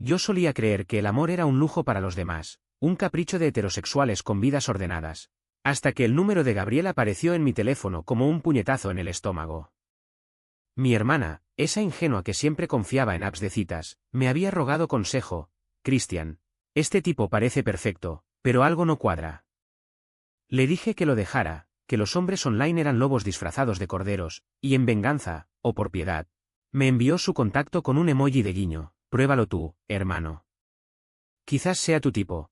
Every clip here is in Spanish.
Yo solía creer que el amor era un lujo para los demás, un capricho de heterosexuales con vidas ordenadas, hasta que el número de Gabriel apareció en mi teléfono como un puñetazo en el estómago. Mi hermana, esa ingenua que siempre confiaba en apps de citas, me había rogado consejo. Christian, este tipo parece perfecto, pero algo no cuadra. Le dije que lo dejara, que los hombres online eran lobos disfrazados de corderos, y en venganza, o por piedad, me envió su contacto con un emoji de guiño. Pruébalo tú, hermano. Quizás sea tu tipo.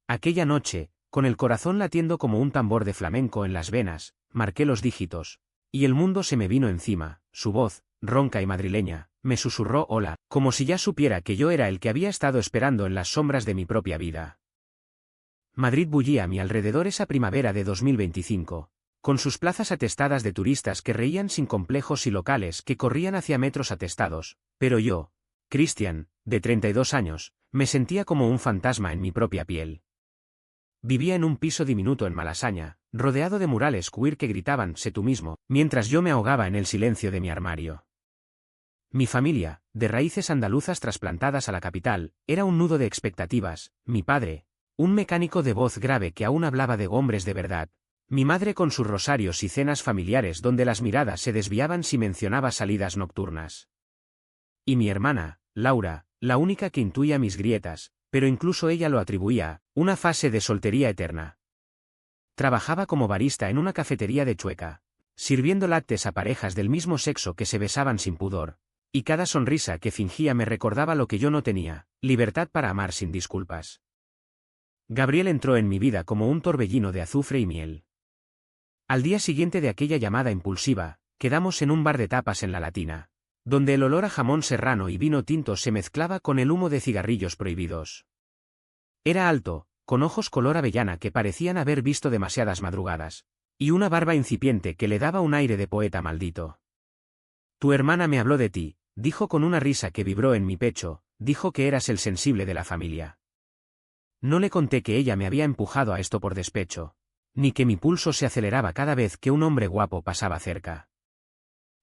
Aquella noche, con el corazón latiendo como un tambor de flamenco en las venas, marqué los dígitos, y el mundo se me vino encima. Su voz, ronca y madrileña, me susurró hola, como si ya supiera que yo era el que había estado esperando en las sombras de mi propia vida. Madrid bullía a mi alrededor esa primavera de 2025, con sus plazas atestadas de turistas que reían sin complejos y locales que corrían hacia metros atestados, pero yo, Christian, de 32 años, me sentía como un fantasma en mi propia piel. Vivía en un piso diminuto en Malasaña, rodeado de murales queer que gritaban «sé tú mismo», mientras yo me ahogaba en el silencio de mi armario. Mi familia, de raíces andaluzas trasplantadas a la capital, era un nudo de expectativas. Mi padre, un mecánico de voz grave que aún hablaba de hombres de verdad. Mi madre con sus rosarios y cenas familiares donde las miradas se desviaban si mencionaba salidas nocturnas. Y mi hermana, Laura, la única que intuía mis grietas, pero incluso ella lo atribuía a una fase de soltería eterna. Trabajaba como barista en una cafetería de Chueca, sirviendo lattes a parejas del mismo sexo que se besaban sin pudor, y cada sonrisa que fingía me recordaba lo que yo no tenía, libertad para amar sin disculpas. Gabriel entró en mi vida como un torbellino de azufre y miel. Al día siguiente de aquella llamada impulsiva, quedamos en un bar de tapas en La Latina, donde el olor a jamón serrano y vino tinto se mezclaba con el humo de cigarrillos prohibidos. Era alto, con ojos color avellana que parecían haber visto demasiadas madrugadas, y una barba incipiente que le daba un aire de poeta maldito. Tu hermana me habló de ti, dijo con una risa que vibró en mi pecho, dijo que eras el sensible de la familia. No le conté que ella me había empujado a esto por despecho, ni que mi pulso se aceleraba cada vez que un hombre guapo pasaba cerca.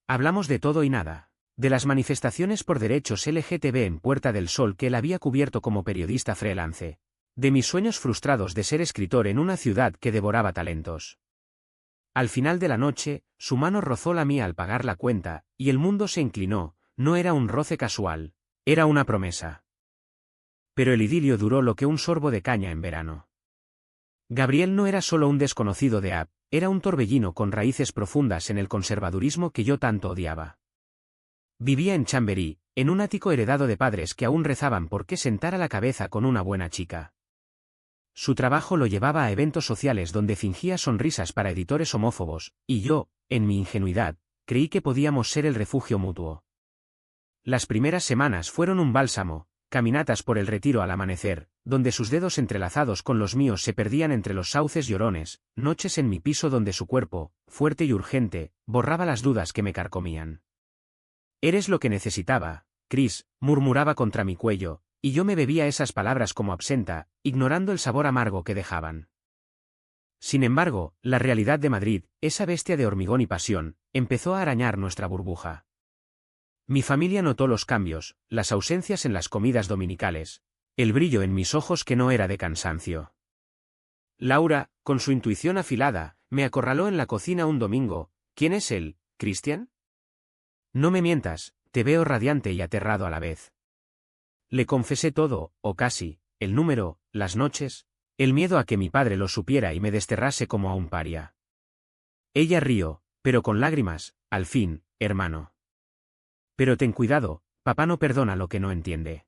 Hablamos de todo y nada. De las manifestaciones por derechos LGTB en Puerta del Sol que él había cubierto como periodista freelance. De mis sueños frustrados de ser escritor en una ciudad que devoraba talentos. Al final de la noche, su mano rozó la mía al pagar la cuenta, y el mundo se inclinó. No era un roce casual, era una promesa. Pero el idilio duró lo que un sorbo de caña en verano. Gabriel no era solo un desconocido de app, era un torbellino con raíces profundas en el conservadurismo que yo tanto odiaba. Vivía en Chamberí, en un ático heredado de padres que aún rezaban por qué sentara la cabeza con una buena chica. Su trabajo lo llevaba a eventos sociales donde fingía sonrisas para editores homófobos, y yo, en mi ingenuidad, creí que podíamos ser el refugio mutuo. Las primeras semanas fueron un bálsamo, caminatas por el Retiro al amanecer, donde sus dedos entrelazados con los míos se perdían entre los sauces llorones, noches en mi piso donde su cuerpo, fuerte y urgente, borraba las dudas que me carcomían. Eres lo que necesitaba, Chris, murmuraba contra mi cuello, y yo me bebía esas palabras como absenta, ignorando el sabor amargo que dejaban. Sin embargo, la realidad de Madrid, esa bestia de hormigón y pasión, empezó a arañar nuestra burbuja. Mi familia notó los cambios, las ausencias en las comidas dominicales, el brillo en mis ojos que no era de cansancio. Laura, con su intuición afilada, me acorraló en la cocina un domingo. ¿Quién es él, Christian? No me mientas, te veo radiante y aterrado a la vez. Le confesé todo, o casi, el número, las noches, el miedo a que mi padre lo supiera y me desterrase como a un paria. Ella rió, pero con lágrimas, al fin, hermano. Pero ten cuidado, papá no perdona lo que no entiende.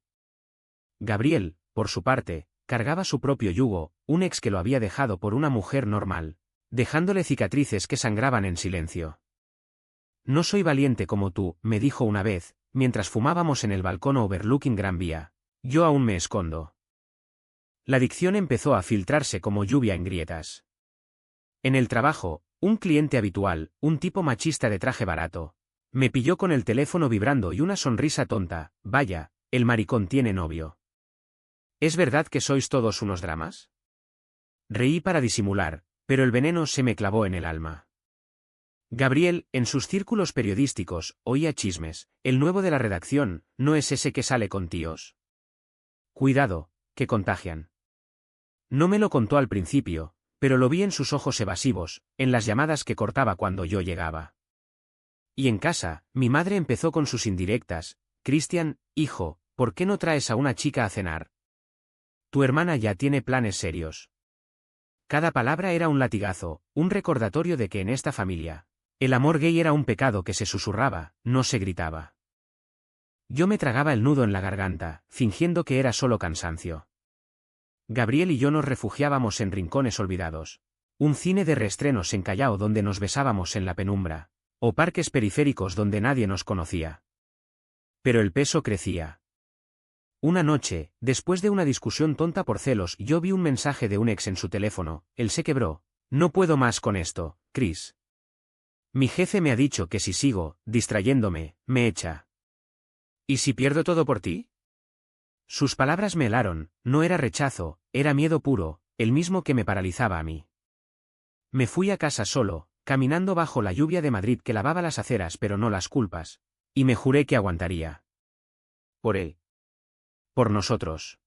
Gabriel, por su parte, cargaba su propio yugo, un ex que lo había dejado por una mujer normal, dejándole cicatrices que sangraban en silencio. No soy valiente como tú, me dijo una vez, mientras fumábamos en el balcón overlooking Gran Vía. Yo aún me escondo. La adicción empezó a filtrarse como lluvia en grietas. En el trabajo, un cliente habitual, un tipo machista de traje barato, me pilló con el teléfono vibrando y una sonrisa tonta. Vaya, el maricón tiene novio. ¿Es verdad que sois todos unos dramas? Reí para disimular, pero el veneno se me clavó en el alma. Gabriel, en sus círculos periodísticos, oía chismes. El nuevo de la redacción, no es ese que sale con tíos. Cuidado, que contagian. No me lo contó al principio, pero lo vi en sus ojos evasivos, en las llamadas que cortaba cuando yo llegaba. Y en casa, mi madre empezó con sus indirectas: Christian, hijo, ¿por qué no traes a una chica a cenar? Tu hermana ya tiene planes serios. Cada palabra era un latigazo, un recordatorio de que en esta familia, el amor gay era un pecado que se susurraba, no se gritaba. Yo me tragaba el nudo en la garganta, fingiendo que era solo cansancio. Gabriel y yo nos refugiábamos en rincones olvidados. Un cine de reestrenos en Callao donde nos besábamos en la penumbra, o parques periféricos donde nadie nos conocía. Pero el peso crecía. Una noche, después de una discusión tonta por celos, yo vi un mensaje de un ex en su teléfono. Él se quebró. No puedo más con esto, Chris. Mi jefe me ha dicho que si sigo, distrayéndome, me echa. ¿Y si pierdo todo por ti? Sus palabras me helaron, no era rechazo, era miedo puro, el mismo que me paralizaba a mí. Me fui a casa solo, caminando bajo la lluvia de Madrid que lavaba las aceras pero no las culpas, y me juré que aguantaría. Por él. Por nosotros.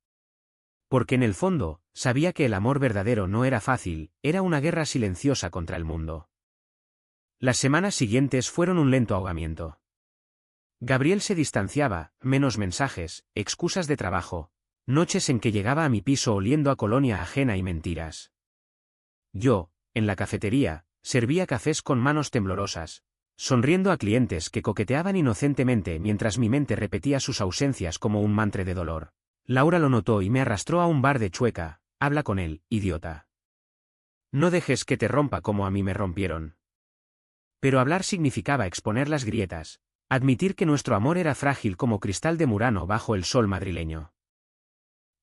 Porque en el fondo, sabía que el amor verdadero no era fácil, era una guerra silenciosa contra el mundo. Las semanas siguientes fueron un lento ahogamiento. Gabriel se distanciaba, menos mensajes, excusas de trabajo, noches en que llegaba a mi piso oliendo a colonia ajena y mentiras. Yo, en la cafetería, servía cafés con manos temblorosas, sonriendo a clientes que coqueteaban inocentemente mientras mi mente repetía sus ausencias como un mantra de dolor. Laura lo notó y me arrastró a un bar de Chueca. Habla con él, idiota. No dejes que te rompa como a mí me rompieron. Pero hablar significaba exponer las grietas, admitir que nuestro amor era frágil como cristal de Murano bajo el sol madrileño.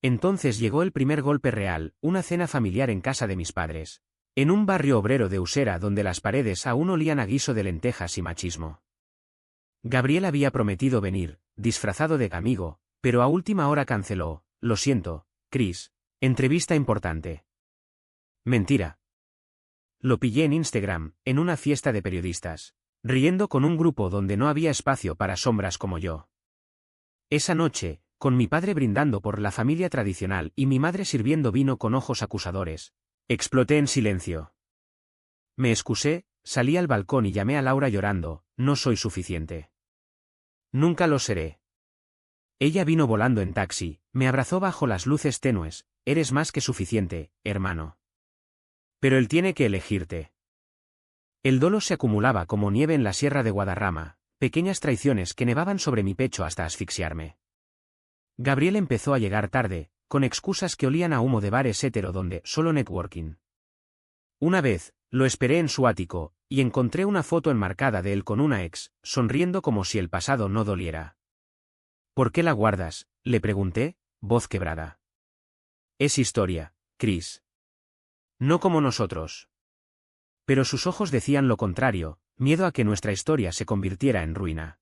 Entonces llegó el primer golpe real, una cena familiar en casa de mis padres, en un barrio obrero de Usera donde las paredes aún olían a guiso de lentejas y machismo. Gabriel había prometido venir, disfrazado de amigo, pero a última hora canceló. Lo siento, Chris, entrevista importante. Mentira. Lo pillé en Instagram, en una fiesta de periodistas, riendo con un grupo donde no había espacio para sombras como yo. Esa noche, con mi padre brindando por la familia tradicional y mi madre sirviendo vino con ojos acusadores, exploté en silencio. Me excusé, salí al balcón y llamé a Laura llorando: no soy suficiente. Nunca lo seré. Ella vino volando en taxi, me abrazó bajo las luces tenues: eres más que suficiente, hermano. Pero él tiene que elegirte. El dolo se acumulaba como nieve en la sierra de Guadarrama, pequeñas traiciones que nevaban sobre mi pecho hasta asfixiarme. Gabriel empezó a llegar tarde, con excusas que olían a humo de bares hétero donde solo networking. Una vez, lo esperé en su ático, y encontré una foto enmarcada de él con una ex, sonriendo como si el pasado no doliera. ¿Por qué la guardas?, le pregunté, voz quebrada. Es historia, Chris. No como nosotros. Pero sus ojos decían lo contrario, miedo a que nuestra historia se convirtiera en ruina.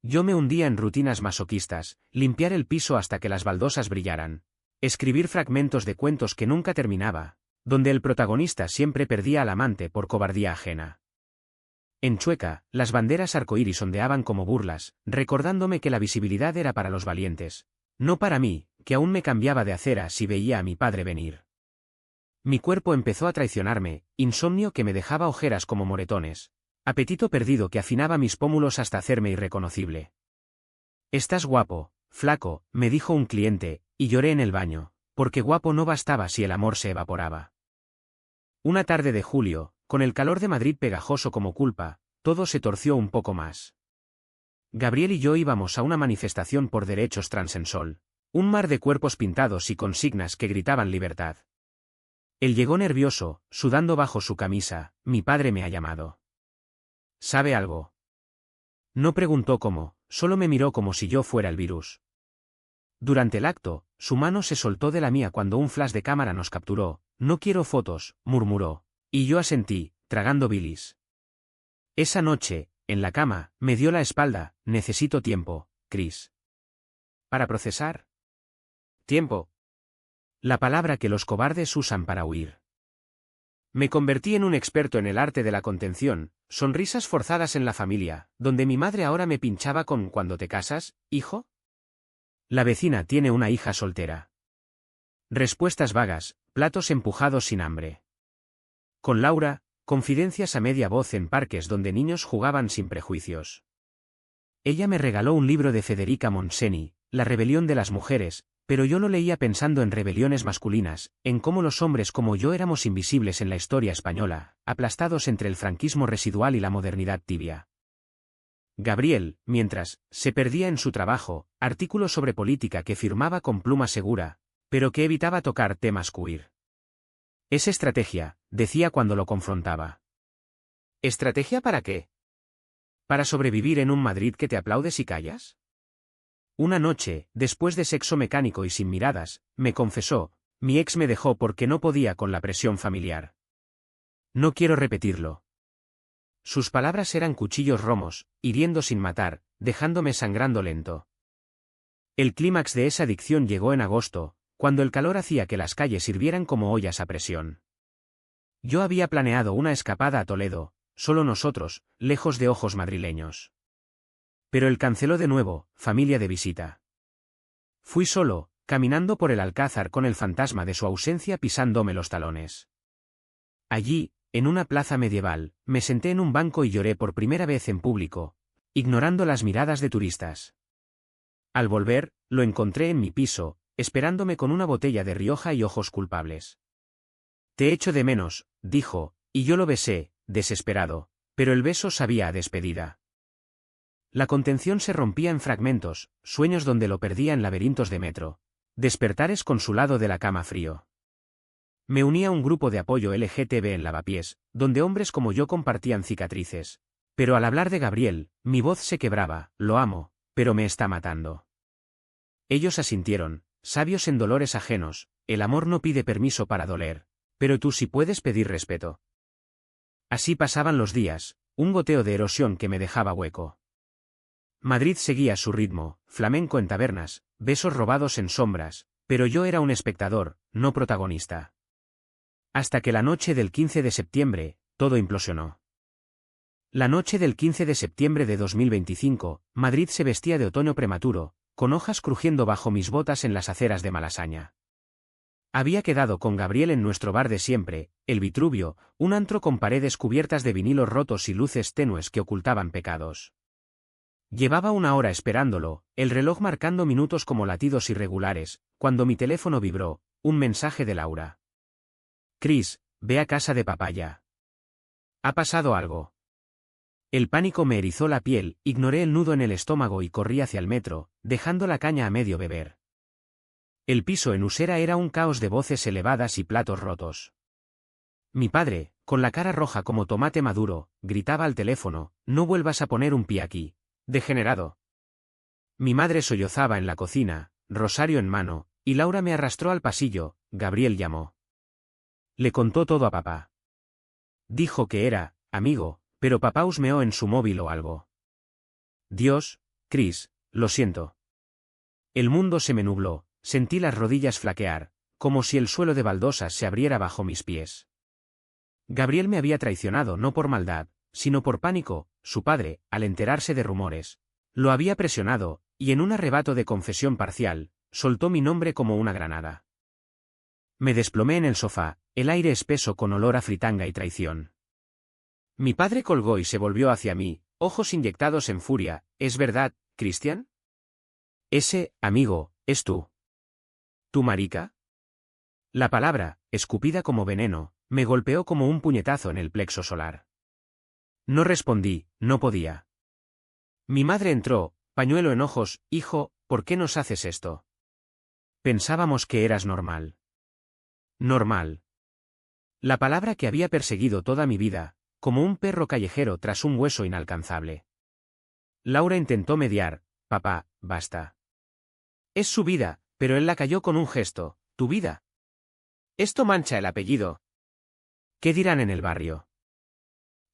Yo me hundía en rutinas masoquistas: limpiar el piso hasta que las baldosas brillaran, escribir fragmentos de cuentos que nunca terminaba, donde el protagonista siempre perdía al amante por cobardía ajena. En Chueca, las banderas arcoíris ondeaban como burlas, recordándome que la visibilidad era para los valientes, no para mí, que aún me cambiaba de acera si veía a mi padre venir. Mi cuerpo empezó a traicionarme, insomnio que me dejaba ojeras como moretones, apetito perdido que afinaba mis pómulos hasta hacerme irreconocible. Estás guapo, flaco, me dijo un cliente, y lloré en el baño, porque guapo no bastaba si el amor se evaporaba. Una tarde de julio, con el calor de Madrid pegajoso como culpa, todo se torció un poco más. Gabriel y yo íbamos a una manifestación por derechos trans en Sol, un mar de cuerpos pintados y consignas que gritaban libertad. Él llegó nervioso, sudando bajo su camisa: mi padre me ha llamado. ¿Sabe algo? No preguntó cómo, solo me miró como si yo fuera el virus. Durante el acto, su mano se soltó de la mía cuando un flash de cámara nos capturó. No quiero fotos, murmuró, y yo asentí, tragando bilis. Esa noche, en la cama, me dio la espalda: necesito tiempo, Chris. ¿Para procesar? Tiempo. La palabra que los cobardes usan para huir. Me convertí en un experto en el arte de la contención, sonrisas forzadas en la familia, donde mi madre ahora me pinchaba con: ¿cuándo te casas, hijo? La vecina tiene una hija soltera. Respuestas vagas, platos empujados sin hambre. Con Laura, confidencias a media voz en parques donde niños jugaban sin prejuicios. Ella me regaló un libro de Federica Montseny, La rebelión de las mujeres, pero yo lo leía pensando en rebeliones masculinas, en cómo los hombres como yo éramos invisibles en la historia española, aplastados entre el franquismo residual y la modernidad tibia. Gabriel, mientras, se perdía en su trabajo, artículos sobre política que firmaba con pluma segura, pero que evitaba tocar temas queer. Es estrategia, decía cuando lo confrontaba. ¿Estrategia para qué? ¿Para sobrevivir en un Madrid que te aplaude si callas? Una noche, después de sexo mecánico y sin miradas, me confesó, mi ex me dejó porque no podía con la presión familiar. No quiero repetirlo. Sus palabras eran cuchillos romos, hiriendo sin matar, dejándome sangrando lento. El clímax de esa adicción llegó en agosto, cuando el calor hacía que las calles hirvieran como ollas a presión. Yo había planeado una escapada a Toledo, solo nosotros, lejos de ojos madrileños. Pero él canceló de nuevo, familia de visita. Fui solo, caminando por el Alcázar con el fantasma de su ausencia pisándome los talones. Allí, en una plaza medieval, me senté en un banco y lloré por primera vez en público, ignorando las miradas de turistas. Al volver, lo encontré en mi piso, esperándome con una botella de Rioja y ojos culpables. Te echo de menos, dijo, y yo lo besé, desesperado, pero el beso sabía a despedida. La contención se rompía en fragmentos, sueños donde lo perdía en laberintos de metro, despertares con su lado de la cama frío. Me uní a un grupo de apoyo LGTB en Lavapiés, donde hombres como yo compartían cicatrices, pero al hablar de Gabriel, mi voz se quebraba, lo amo, pero me está matando. Ellos asintieron, sabios en dolores ajenos, el amor no pide permiso para doler, pero tú sí puedes pedir respeto. Así pasaban los días, un goteo de erosión que me dejaba hueco. Madrid seguía su ritmo, flamenco en tabernas, besos robados en sombras, pero yo era un espectador, no protagonista. Hasta que la noche del 15 de septiembre, todo implosionó. La noche del 15 de septiembre de 2025, Madrid se vestía de otoño prematuro, con hojas crujiendo bajo mis botas en las aceras de Malasaña. Había quedado con Gabriel en nuestro bar de siempre, el Vitruvio, un antro con paredes cubiertas de vinilos rotos y luces tenues que ocultaban pecados. Llevaba una hora esperándolo, el reloj marcando minutos como latidos irregulares, cuando mi teléfono vibró, un mensaje de Laura. Chris, ve a casa de papá ya. ¿Ha pasado algo? El pánico me erizó la piel, ignoré el nudo en el estómago y corrí hacia el metro, dejando la caña a medio beber. El piso en Usera era un caos de voces elevadas y platos rotos. Mi padre, con la cara roja como tomate maduro, gritaba al teléfono, no vuelvas a poner un pie aquí. Degenerado. Mi madre sollozaba en la cocina, rosario en mano, y Laura me arrastró al pasillo. Gabriel llamó. Le contó todo a papá. Dijo que era, amigo, pero papá husmeó en su móvil o algo. Dios, Chris, lo siento. El mundo se me nubló, sentí las rodillas flaquear, como si el suelo de baldosas se abriera bajo mis pies. Gabriel me había traicionado no por maldad, sino por pánico. Su padre, al enterarse de rumores, lo había presionado, y en un arrebato de confesión parcial, soltó mi nombre como una granada. Me desplomé en el sofá, el aire espeso con olor a fritanga y traición. Mi padre colgó y se volvió hacia mí, ojos inyectados en furia. ¿Es verdad, Cristian? Ese, amigo, es tú. ¿Tú marica? La palabra, escupida como veneno, me golpeó como un puñetazo en el plexo solar. No respondí, no podía. Mi madre entró, pañuelo en ojos. Hijo, ¿por qué nos haces esto? Pensábamos que eras normal. Normal. La palabra que había perseguido toda mi vida, como un perro callejero tras un hueso inalcanzable. Laura intentó mediar. Papá, basta. Es su vida, pero él la calló con un gesto. Tu vida. Esto mancha el apellido. ¿Qué dirán en el barrio?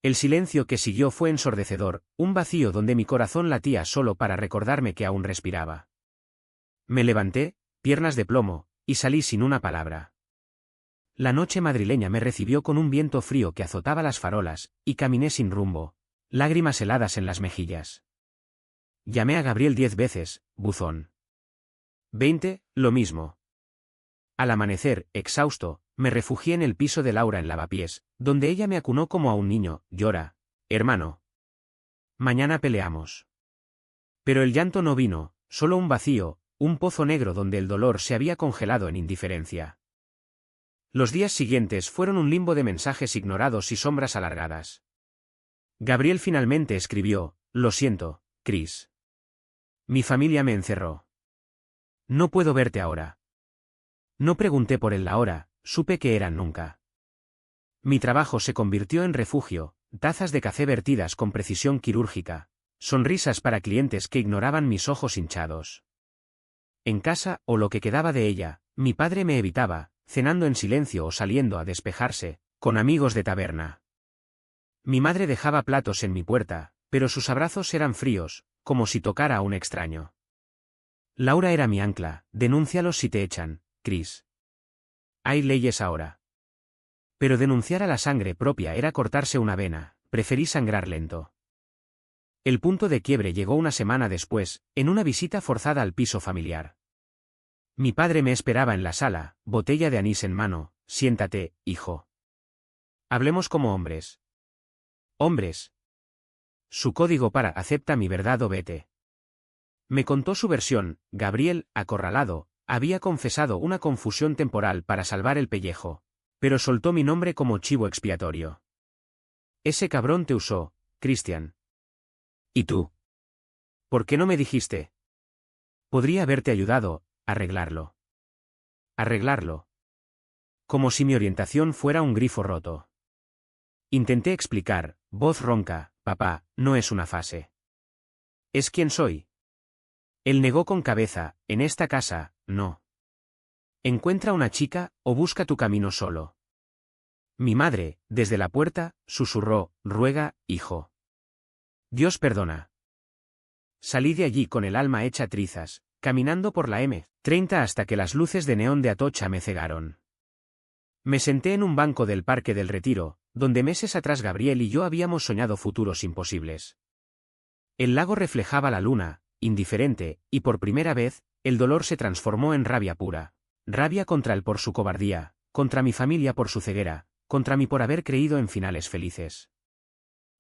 El silencio que siguió fue ensordecedor, un vacío donde mi corazón latía solo para recordarme que aún respiraba. Me levanté, piernas de plomo, y salí sin una palabra. La noche madrileña me recibió con un viento frío que azotaba las farolas, y caminé sin rumbo, lágrimas heladas en las mejillas. Llamé a Gabriel 10 veces, buzón. 20, lo mismo. Al amanecer, exhausto, me refugié en el piso de Laura en lavapiés, donde ella me acunó como a un niño. Llora, hermano. Mañana peleamos. Pero el llanto no vino, solo un vacío, un pozo negro donde el dolor se había congelado en indiferencia. Los días siguientes fueron un limbo de mensajes ignorados y sombras alargadas. Gabriel finalmente escribió: lo siento, Chris. Mi familia me encerró. No puedo verte ahora. No pregunté por él la hora, supe que eran nunca. Mi trabajo se convirtió en refugio, tazas de café vertidas con precisión quirúrgica, sonrisas para clientes que ignoraban mis ojos hinchados. En casa, o lo que quedaba de ella, mi padre me evitaba, cenando en silencio o saliendo a despejarse, con amigos de taberna. Mi madre dejaba platos en mi puerta, pero sus abrazos eran fríos, como si tocara a un extraño. Laura era mi ancla: denúncialos si te echan, Chris. Hay leyes ahora. Pero denunciar a la sangre propia era cortarse una vena, preferí sangrar lento. El punto de quiebre llegó una semana después, en una visita forzada al piso familiar. Mi padre me esperaba en la sala, botella de anís en mano. Siéntate, hijo. Hablemos como hombres. Hombres. Su código para acepta mi verdad o vete. Me contó su versión. Gabriel, acorralado, había confesado una confusión temporal para salvar el pellejo, pero soltó mi nombre como chivo expiatorio. Ese cabrón te usó, Christian. ¿Y tú? ¿Por qué no me dijiste? Podría haberte ayudado a arreglarlo. Arreglarlo. Como si mi orientación fuera un grifo roto. Intenté explicar, voz ronca: papá, no es una fase. Es quien soy. Él negó con cabeza: en esta casa, no. Encuentra una chica, o busca tu camino solo. Mi madre, desde la puerta, susurró: ruega, hijo. Dios perdona. Salí de allí con el alma hecha trizas, caminando por la M30 hasta que las luces de neón de Atocha me cegaron. Me senté en un banco del Parque del Retiro, donde meses atrás Gabriel y yo habíamos soñado futuros imposibles. El lago reflejaba la luna, indiferente, y por primera vez, el dolor se transformó en rabia pura. Rabia contra él por su cobardía, contra mi familia por su ceguera, contra mí por haber creído en finales felices.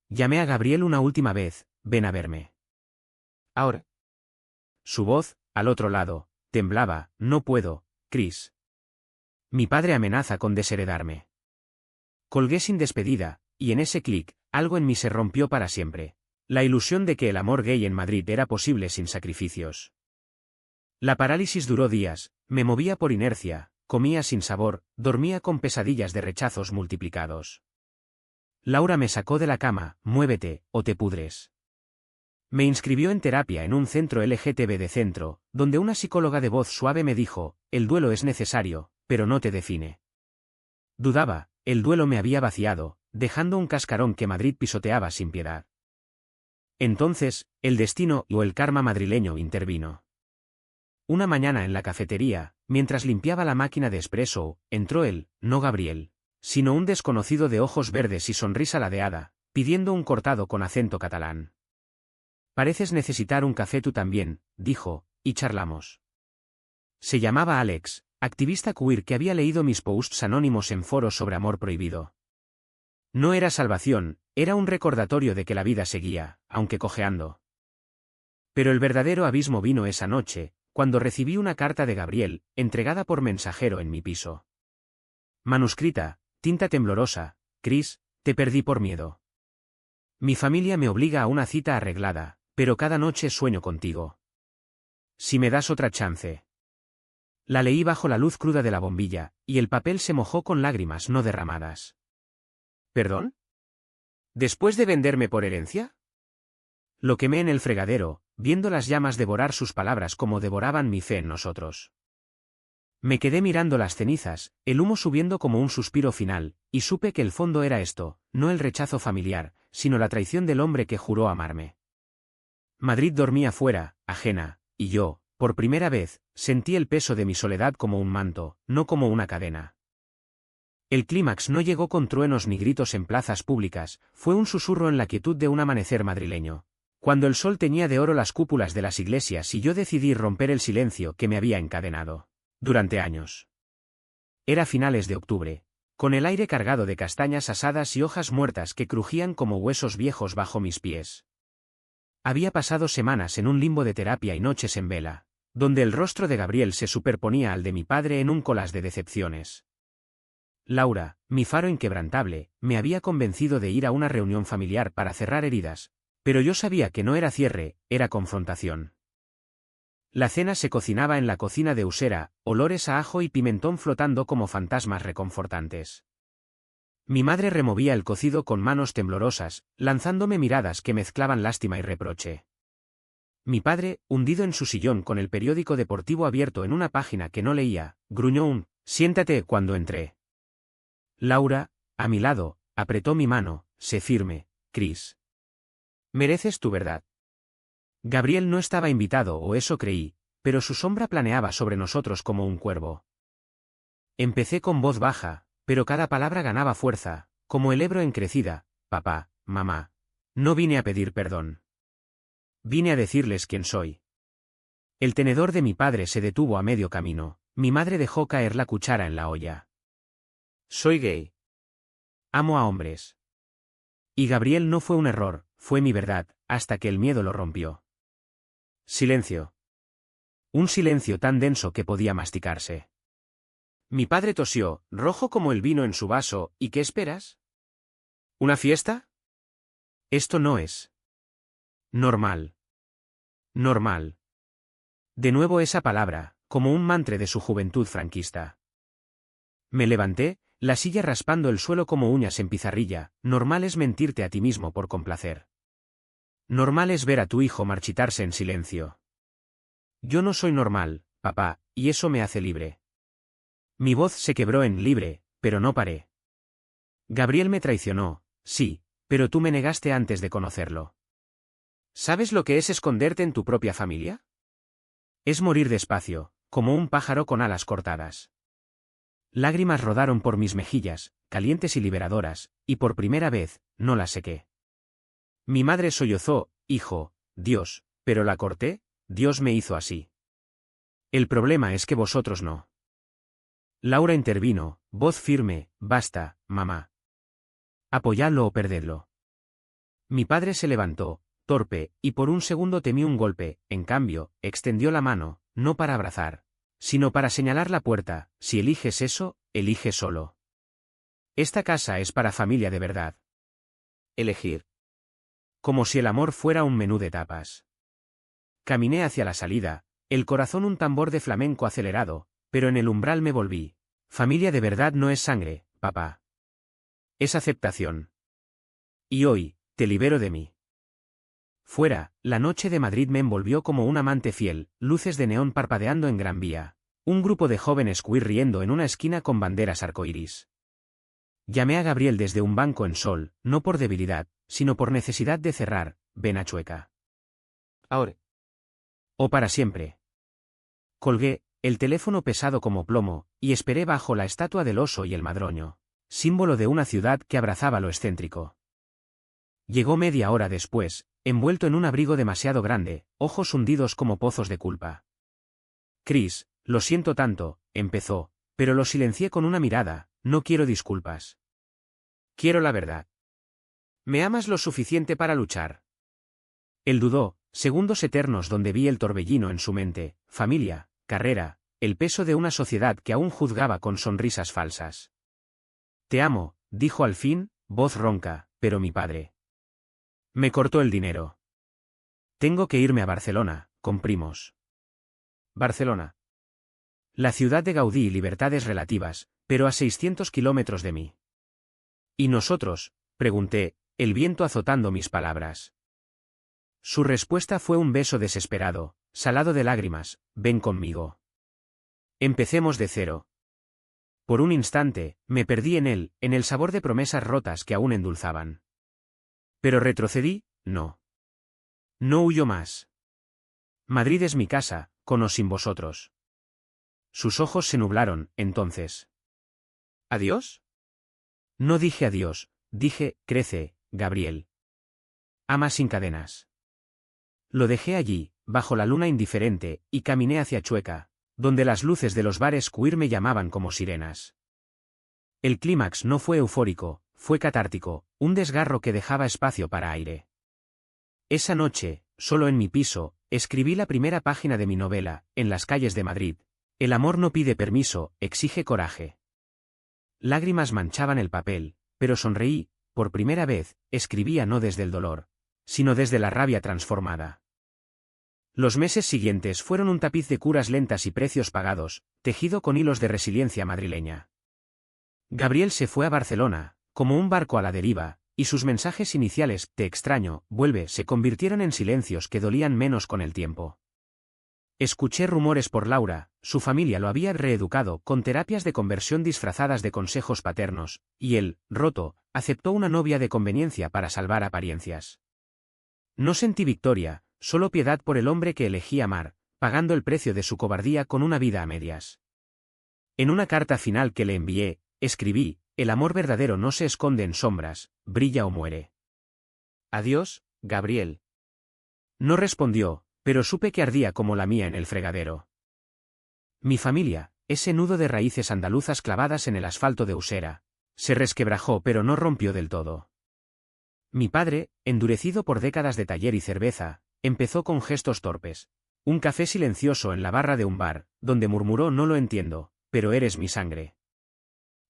Llamé a Gabriel una última vez: ven a verme. Ahora. Su voz, al otro lado, temblaba: no puedo, Chris. Mi padre amenaza con desheredarme. Colgué sin despedida, y en ese clic, algo en mí se rompió para siempre. La ilusión de que el amor gay en Madrid era posible sin sacrificios. La parálisis duró días, me movía por inercia, comía sin sabor, dormía con pesadillas de rechazos multiplicados. Laura me sacó de la cama: muévete, o te pudres. Me inscribió en terapia en un centro LGTB de centro, donde una psicóloga de voz suave me dijo: el duelo es necesario, pero no te define. Dudaba, el duelo me había vaciado, dejando un cascarón que Madrid pisoteaba sin piedad. Entonces, el destino o el karma madrileño intervino. Una mañana en la cafetería, mientras limpiaba la máquina de espresso, entró él, no Gabriel, sino un desconocido de ojos verdes y sonrisa ladeada, pidiendo un cortado con acento catalán. Pareces necesitar un café tú también, dijo, y charlamos. Se llamaba Alex, activista queer que había leído mis posts anónimos en foros sobre amor prohibido. No era salvación, era un recordatorio de que la vida seguía, aunque cojeando. Pero el verdadero abismo vino esa noche, cuando recibí una carta de Gabriel, entregada por mensajero en mi piso. Manuscrita, tinta temblorosa: Chris, te perdí por miedo. Mi familia me obliga a una cita arreglada, pero cada noche sueño contigo. Si me das otra chance. La leí bajo la luz cruda de la bombilla, y el papel se mojó con lágrimas no derramadas. ¿Perdón? ¿Después de venderme por herencia? Lo quemé en el fregadero, viendo las llamas devorar sus palabras como devoraban mi fe en nosotros. Me quedé mirando las cenizas, el humo subiendo como un suspiro final, y supe que el fondo era esto, no el rechazo familiar, sino la traición del hombre que juró amarme. Madrid dormía fuera, ajena, y yo, por primera vez, sentí el peso de mi soledad como un manto, no como una cadena. El clímax no llegó con truenos ni gritos en plazas públicas, fue un susurro en la quietud de un amanecer madrileño. Cuando el sol teñía de oro las cúpulas de las iglesias y yo decidí romper el silencio que me había encadenado durante años. Era finales de octubre, con el aire cargado de castañas asadas y hojas muertas que crujían como huesos viejos bajo mis pies. Había pasado semanas en un limbo de terapia y noches en vela, donde el rostro de Gabriel se superponía al de mi padre en un collage de decepciones. Laura, mi faro inquebrantable, me había convencido de ir a una reunión familiar para cerrar heridas, pero yo sabía que no era cierre, era confrontación. La cena se cocinaba en la cocina de Usera, olores a ajo y pimentón flotando como fantasmas reconfortantes. Mi madre removía el cocido con manos temblorosas, lanzándome miradas que mezclaban lástima y reproche. Mi padre, hundido en su sillón con el periódico deportivo abierto en una página que no leía, gruñó un «siéntate» cuando entré. Laura, a mi lado, apretó mi mano, sé firme, Chris. Mereces tu verdad. Gabriel no estaba invitado o eso creí, pero su sombra planeaba sobre nosotros como un cuervo. Empecé con voz baja, pero cada palabra ganaba fuerza, como el Ebro en crecida, papá, mamá. No vine a pedir perdón. Vine a decirles quién soy. El tenedor de mi padre se detuvo a medio camino, mi madre dejó caer la cuchara en la olla. Soy gay. Amo a hombres. Y Gabriel no fue un error, fue mi verdad, hasta que el miedo lo rompió. Silencio. Un silencio tan denso que podía masticarse. Mi padre tosió, rojo como el vino en su vaso, ¿y qué esperas? ¿Una fiesta? Esto no es normal. Normal. De nuevo esa palabra, como un mantre de su juventud franquista. Me levanté, la silla raspando el suelo como uñas en pizarrilla. Normal es mentirte a ti mismo por complacer. Normal es ver a tu hijo marchitarse en silencio. Yo no soy normal, papá, y eso me hace libre. Mi voz se quebró en libre, pero no paré. Gabriel me traicionó, sí, pero tú me negaste antes de conocerlo. ¿Sabes lo que es esconderte en tu propia familia? Es morir despacio, como un pájaro con alas cortadas. Lágrimas rodaron por mis mejillas, calientes y liberadoras, y por primera vez, no las sequé. Mi madre sollozó, hijo, Dios, pero la corté, Dios me hizo así. El problema es que vosotros no. Laura intervino, voz firme, basta, mamá. Apoyadlo o perdedlo. Mi padre se levantó, torpe, y por un segundo temí un golpe, en cambio, extendió la mano, no para abrazar, sino para señalar la puerta. Si eliges eso, elige solo. Esta casa es para familia de verdad. Elegir. Como si el amor fuera un menú de tapas. Caminé hacia la salida, el corazón un tambor de flamenco acelerado, pero en el umbral me volví. Familia de verdad no es sangre, papá. Es aceptación. Y hoy, te libero de mí. Fuera, la noche de Madrid me envolvió como un amante fiel, luces de neón parpadeando en Gran Vía, un grupo de jóvenes queer riendo en una esquina con banderas arcoíris. Llamé a Gabriel desde un banco en sol, no por debilidad, sino por necesidad de cerrar, vena chueca. Ahora. O para siempre. Colgué, el teléfono pesado como plomo, y esperé bajo la estatua del oso y el madroño, símbolo de una ciudad que abrazaba lo excéntrico. Llegó media hora después, envuelto en un abrigo demasiado grande, ojos hundidos como pozos de culpa. Chris, lo siento tanto, empezó, pero lo silencié con una mirada, no quiero disculpas. Quiero la verdad. ¿Me amas lo suficiente para luchar? Él dudó, segundos eternos donde vi el torbellino en su mente, familia, carrera, el peso de una sociedad que aún juzgaba con sonrisas falsas. Te amo, dijo al fin, voz ronca, pero mi padre. Me cortó el dinero. Tengo que irme a Barcelona, con primos. Barcelona. La ciudad de Gaudí y libertades relativas, pero a 600 kilómetros de mí. ¿Y nosotros?, pregunté, el viento azotando mis palabras. Su respuesta fue un beso desesperado, salado de lágrimas, ven conmigo. Empecemos de cero. Por un instante, me perdí en él, en el sabor de promesas rotas que aún endulzaban. Pero retrocedí, no. No huyo más. Madrid es mi casa, con o sin vosotros. Sus ojos se nublaron, entonces. ¿Adiós? No dije adiós, dije, crece, Gabriel. Ama sin cadenas. Lo dejé allí, bajo la luna indiferente, y caminé hacia Chueca, donde las luces de los bares queer me llamaban como sirenas. El clímax no fue eufórico, fue catártico, un desgarro que dejaba espacio para aire. Esa noche, solo en mi piso, escribí la primera página de mi novela, En las calles de Madrid. El amor no pide permiso, exige coraje. Lágrimas manchaban el papel, pero sonreí, por primera vez, escribía no desde el dolor, sino desde la rabia transformada. Los meses siguientes fueron un tapiz de curas lentas y precios pagados, tejido con hilos de resiliencia madrileña. Gabriel se fue a Barcelona, como un barco a la deriva, y sus mensajes iniciales, te extraño, vuelve, se convirtieron en silencios que dolían menos con el tiempo. Escuché rumores por Laura, su familia lo había reeducado con terapias de conversión disfrazadas de consejos paternos, y él, roto, aceptó una novia de conveniencia para salvar apariencias. No sentí victoria, solo piedad por el hombre que elegí amar, pagando el precio de su cobardía con una vida a medias. En una carta final que le envié, escribí, el amor verdadero no se esconde en sombras, brilla o muere. Adiós, Gabriel. No respondió, pero supe que ardía como la mía en el fregadero. Mi familia, ese nudo de raíces andaluzas clavadas en el asfalto de Usera, se resquebrajó pero no rompió del todo. Mi padre, endurecido por décadas de taller y cerveza, empezó con gestos torpes. Un café silencioso en la barra de un bar, donde murmuró no lo entiendo, pero eres mi sangre.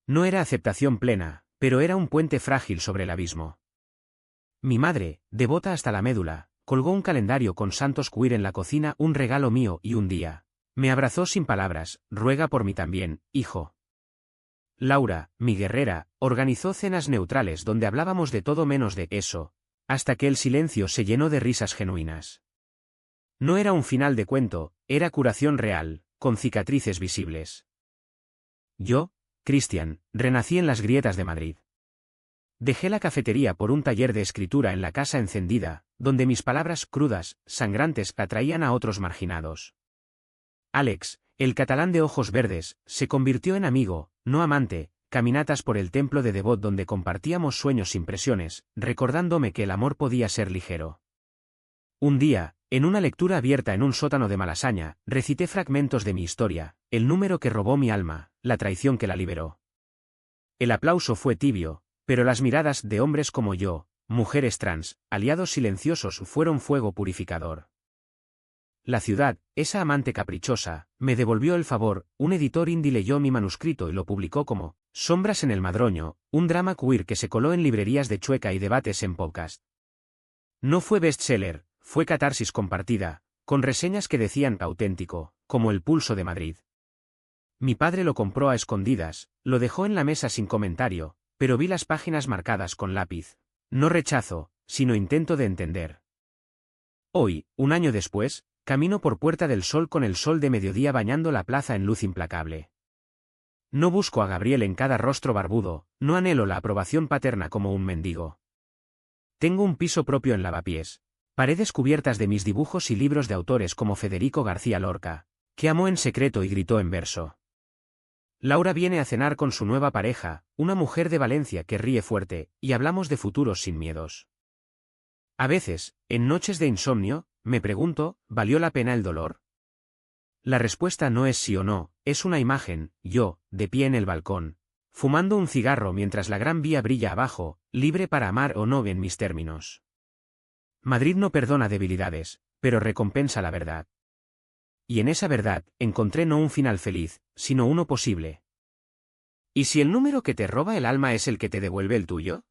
No era aceptación plena, pero era un puente frágil sobre el abismo. Mi madre, devota hasta la médula, colgó un calendario con santos queer en la cocina, un regalo mío, y un día me abrazó sin palabras, ruega por mí también, hijo. Laura, mi guerrera, organizó cenas neutrales donde hablábamos de todo menos de eso, hasta que el silencio se llenó de risas genuinas. No era un final de cuento, era curación real, con cicatrices visibles. Yo, Cristian, renací en las grietas de Madrid. Dejé la cafetería por un taller de escritura en la casa encendida, donde mis palabras crudas, sangrantes, atraían a otros marginados. Alex, el catalán de ojos verdes, se convirtió en amigo, no amante, caminatas por el templo de Devot donde compartíamos sueños sin presiones, recordándome que el amor podía ser ligero. Un día, en una lectura abierta en un sótano de Malasaña, recité fragmentos de mi historia, el número que robó mi alma, la traición que la liberó. El aplauso fue tibio, pero las miradas de hombres como yo, mujeres trans, aliados silenciosos, fueron fuego purificador. La ciudad, esa amante caprichosa, me devolvió el favor, un editor indie leyó mi manuscrito y lo publicó como Sombras en el Madroño, un drama queer que se coló en librerías de Chueca y debates en podcast. No fue bestseller, fue catarsis compartida, con reseñas que decían auténtico, como El pulso de Madrid. Mi padre lo compró a escondidas, lo dejó en la mesa sin comentario, pero vi las páginas marcadas con lápiz. No rechazo, sino intento de entender. Hoy, un año después, camino por Puerta del Sol con el sol de mediodía bañando la plaza en luz implacable. No busco a Gabriel en cada rostro barbudo, no anhelo la aprobación paterna como un mendigo. Tengo un piso propio en Lavapiés, paredes cubiertas de mis dibujos y libros de autores como Federico García Lorca, que amó en secreto y gritó en verso. Laura viene a cenar con su nueva pareja, una mujer de Valencia que ríe fuerte, y hablamos de futuros sin miedos. A veces, en noches de insomnio, me pregunto, ¿valió la pena el dolor? La respuesta no es sí o no, es una imagen, yo, de pie en el balcón, fumando un cigarro mientras la Gran Vía brilla abajo, libre para amar o no en mis términos. Madrid no perdona debilidades, pero recompensa la verdad. Y en esa verdad, encontré no un final feliz, sino uno posible. ¿Y si el número que te roba el alma es el que te devuelve el tuyo?